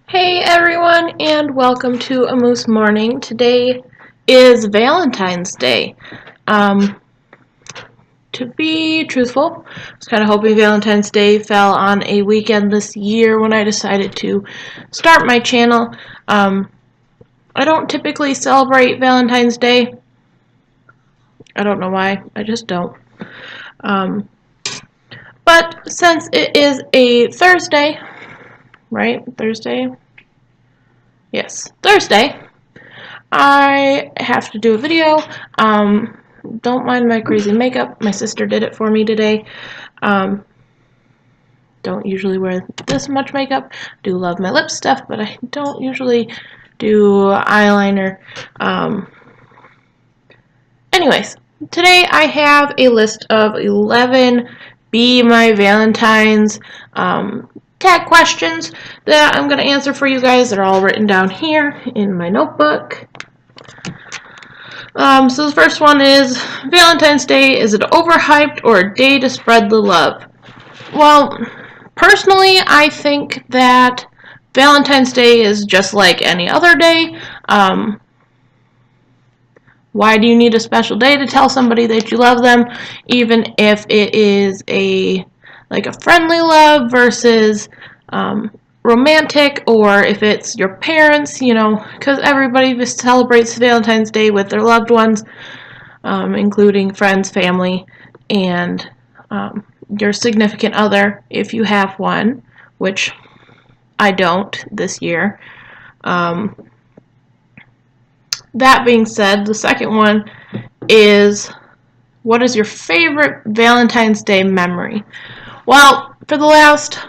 Hey everyone, and welcome to A Moose Morning. Today is Valentine's Day. To be truthful, I was kind of hoping Valentine's Day fell on a weekend this year when I decided to start my channel. I don't typically celebrate Valentine's Day. I don't know why, I just don't. But since it is a Thursday, right? Thursday? Yes, Thursday. I have to do a video. Don't mind my crazy makeup. My sister did it for me today. Don't usually wear this much makeup. Do love my lip stuff, but I don't usually do eyeliner. Anyways, today I have a list of 11 Be My Valentines tag questions that I'm going to answer for you guys. They're all written down here in my notebook. So the first one is, Valentine's Day, is it overhyped or a day to spread the love? Well, personally, I think that Valentine's Day is just like any other day. Why do you need a special day to tell somebody that you love them, even if it is a friendly love versus romantic, or if it's your parents, because everybody celebrates Valentine's Day with their loved ones, including friends, family, and your significant other, if you have one, which I don't this year. That being said, the second one is, what is your favorite Valentine's Day memory? Well, for the last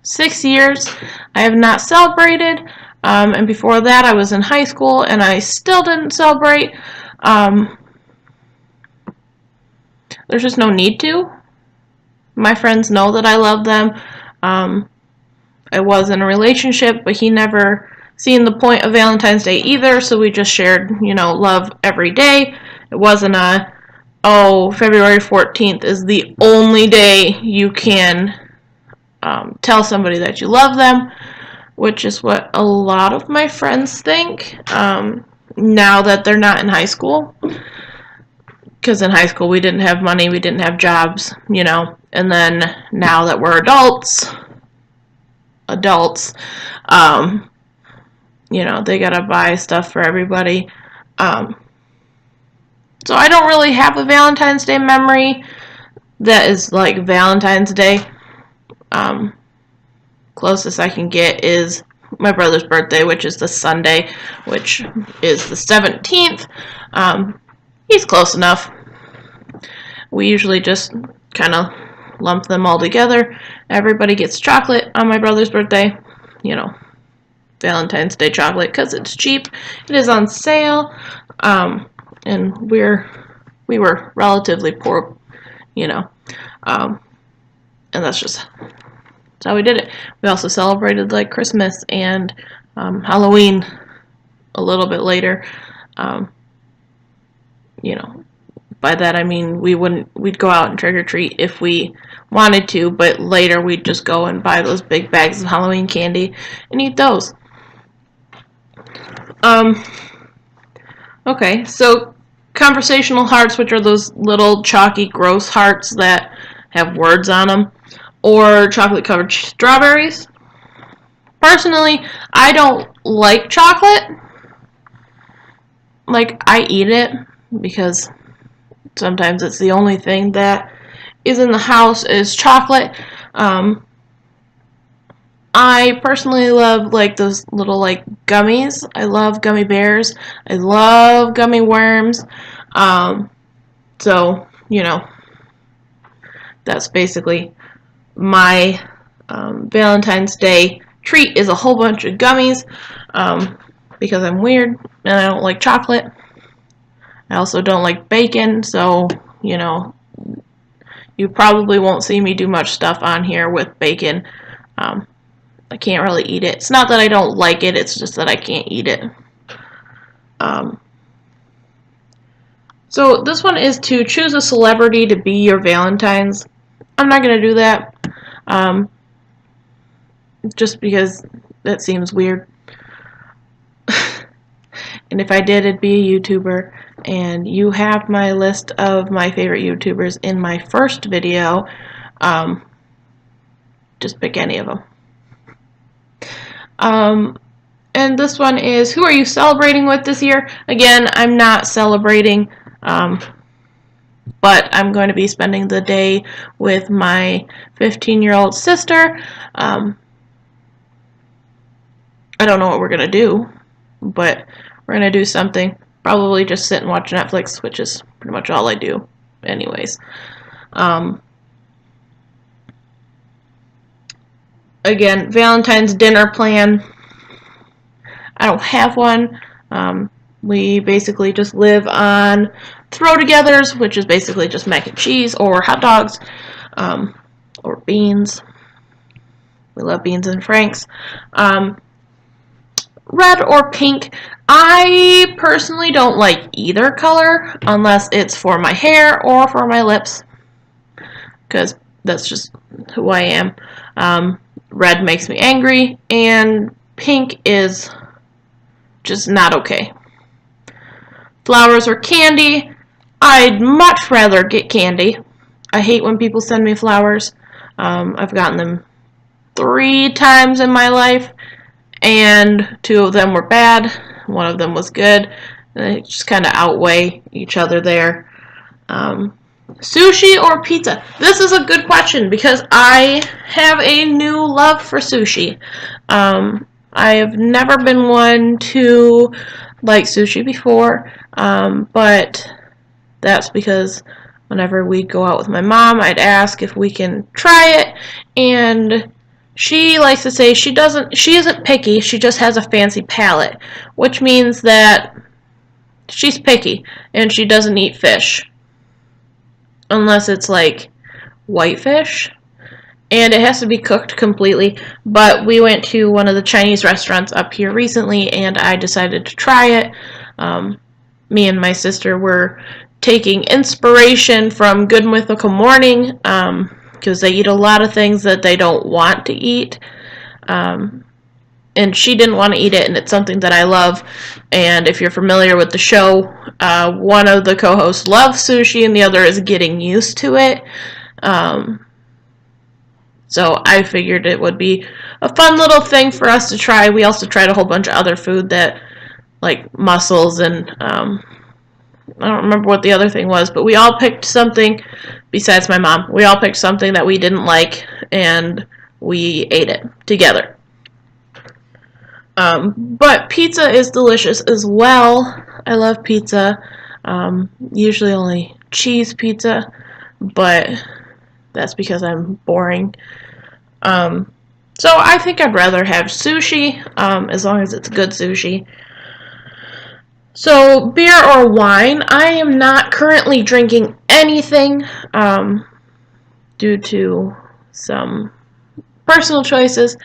6 years, I have not celebrated, and before that I was in high school and I still didn't celebrate. There's just no need to. My friends know that I love them. I was in a relationship, but he never seen the point of Valentine's Day either, so we just shared, love every day. It wasn't February 14th is the only day you can tell somebody that you love them, which is what a lot of my friends think now that they're not in high school. Because in high school we didn't have money, we didn't have jobs, and then now that we're adults, they gotta buy stuff for everybody. So I don't really have a Valentine's Day memory that is like Valentine's Day. Closest I can get is my brother's birthday, which is the Sunday, which is the 17th. He's close enough. We usually just kind of lump them all together. Everybody gets chocolate on my brother's birthday. Valentine's Day chocolate, because it's cheap. It is on sale. And we were relatively poor, and that's how we did it. We also celebrated Christmas and Halloween a little bit later. By that I mean we'd go out and trick or treat if we wanted to, but later we'd just go and buy those big bags of Halloween candy and eat those. Okay, so conversational hearts, which are those little chalky, gross hearts that have words on them, or chocolate-covered strawberries. Personally, I don't like chocolate. I eat it because sometimes it's the only thing that is in the house is chocolate. I personally love those little gummies. I love gummy bears. I love gummy worms. So that's basically my Valentine's Day treat, is a whole bunch of gummies, because I'm weird and I don't like chocolate. I also don't like bacon, so you probably won't see me do much stuff on here with bacon. I can't really eat it. It's not that I don't like it, it's just that I can't eat it. So this one is to choose a celebrity to be your Valentine's. I'm not going to do that. Just because that seems weird. And if I did, it'd be a YouTuber. And you have my list of my favorite YouTubers in my first video. Just pick any of them. And this one is, who are you celebrating with this year? Again, I'm not celebrating, but I'm going to be spending the day with my 15-year-old sister. I don't know what we're going to do, but we're going to do something. Probably just sit and watch Netflix, which is pretty much all I do anyways. Again, Valentine's dinner plan. I don't have one. We basically just live on throw-togethers, which is basically just mac and cheese or hot dogs, or beans. We love beans and franks. Red or pink. I personally don't like either color unless it's for my hair or for my lips, because that's just who I am. Red makes me angry, and pink is just not okay. Flowers or candy. I'd much rather get candy. I hate when people send me flowers. I've gotten them 3 times in my life, and 2 of them were bad. 1 of them was good. They just kind of outweigh each other there. Sushi or pizza? This is a good question because I have a new love for sushi. I have never been one to like sushi before, but that's because whenever we go out with my mom, I'd ask if we can try it, and she likes to say she isn't picky, she just has a fancy palate, which means that she's picky and she doesn't eat fish unless it's like whitefish, and it has to be cooked completely. But we went to one of the Chinese restaurants up here recently, and I decided to try it. Me and my sister were taking inspiration from Good Mythical Morning, because they eat a lot of things that they don't want to eat. And she didn't want to eat it, and it's something that I love. And if you're familiar with the show, one of the co-hosts loves sushi, and the other is getting used to it. So I figured it would be a fun little thing for us to try. We also tried a whole bunch of other food that, like mussels, and I don't remember what the other thing was, but we all picked something, besides my mom, we all picked something that we didn't like, and we ate it together. But pizza is delicious as well. I love pizza. Usually only cheese pizza, but that's because I'm boring. So I think I'd rather have sushi, as long as it's good sushi. So, beer or wine? I am not currently drinking anything, due to some personal choices.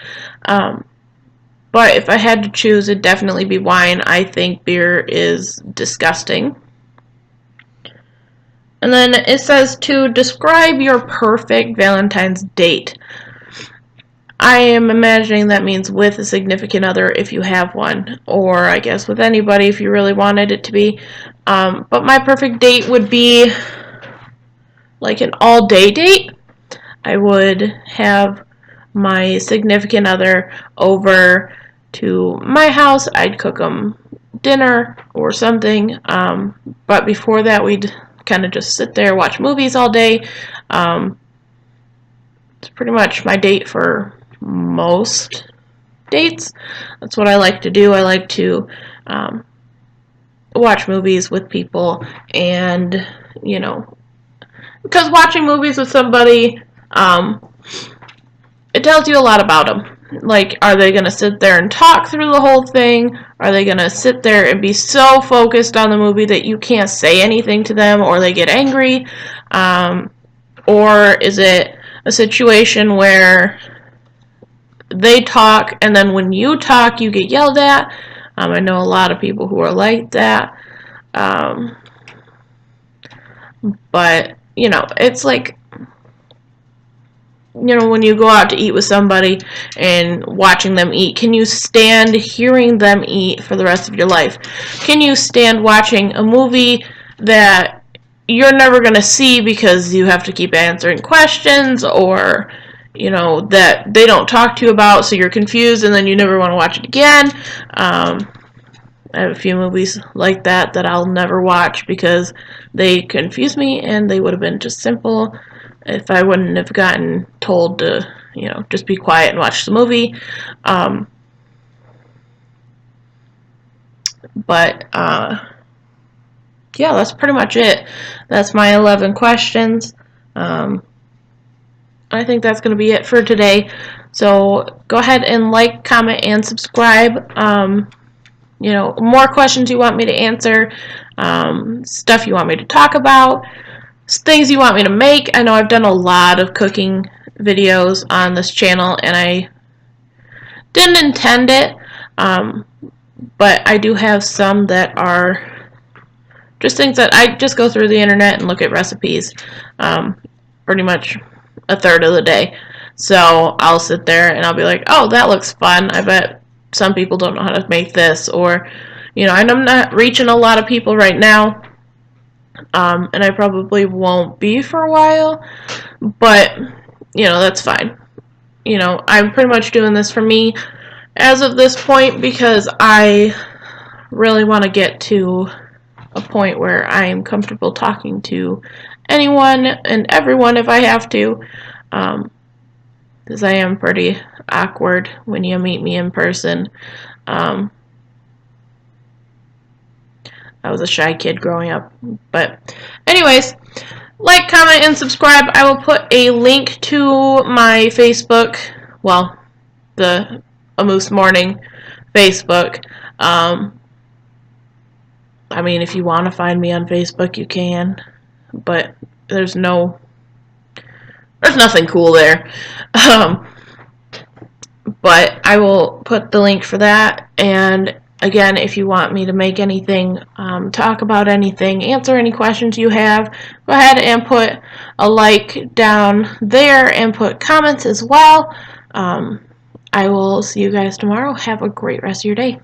But if I had to choose, it'd definitely be wine. I think beer is disgusting. And then it says to describe your perfect Valentine's date. I am imagining that means with a significant other if you have one, or I guess with anybody if you really wanted it to be. But my perfect date would be like an all-day date. I would have my significant other over to my house. I'd cook them dinner or something, but before that we'd kind of just sit there, watch movies all day. It's pretty much my date for most dates. That's what I like to do. I like to watch movies with people, and because watching movies with somebody, it tells you a lot about them. Like, are they going to sit there and talk through the whole thing? Are they going to sit there and be so focused on the movie that you can't say anything to them, or they get angry? Or is it a situation where they talk, and then when you talk, you get yelled at? I know a lot of people who are like that. But, it's like, you know, when you go out to eat with somebody and watching them eat, can you stand hearing them eat for the rest of your life? Can you stand watching a movie that you're never going to see because you have to keep answering questions, or, you know, that they don't talk to you about, so you're confused and then you never want to watch it again? I have a few movies like that I'll never watch because they confuse me, and they would have been just simple if I wouldn't have gotten told to, you know, just be quiet and watch the movie. But yeah, that's pretty much it. That's my 11 questions. I think that's going to be it for today. So go ahead and like, comment, and subscribe. You know, more questions you want me to answer, stuff you want me to talk about, things you want me to make. I know I've done a lot of cooking videos on this channel, and I didn't intend it, but I do have some that are just things that I just go through the internet and look at recipes pretty much a third of the day. So I'll sit there and I'll be like, oh, that looks fun. I bet some people don't know how to make this. Or, you know, and I'm not reaching a lot of people right now, and I probably won't be for a while, but, you know, that's fine. You know, I'm pretty much doing this for me as of this point because I really want to get to a point where I'm comfortable talking to anyone and everyone if I have to, because I am pretty awkward when you meet me in person. I was a shy kid growing up. But anyways, like, comment, and subscribe. I will put a link to my Facebook, well, the A Moose Morning Facebook. I mean, if you want to find me on Facebook, you can, but there's nothing cool there. But I will put the link for that. And again, if you want me to make anything, talk about anything, answer any questions you have, go ahead and put a like down there and put comments as well. I will see you guys tomorrow. Have a great rest of your day.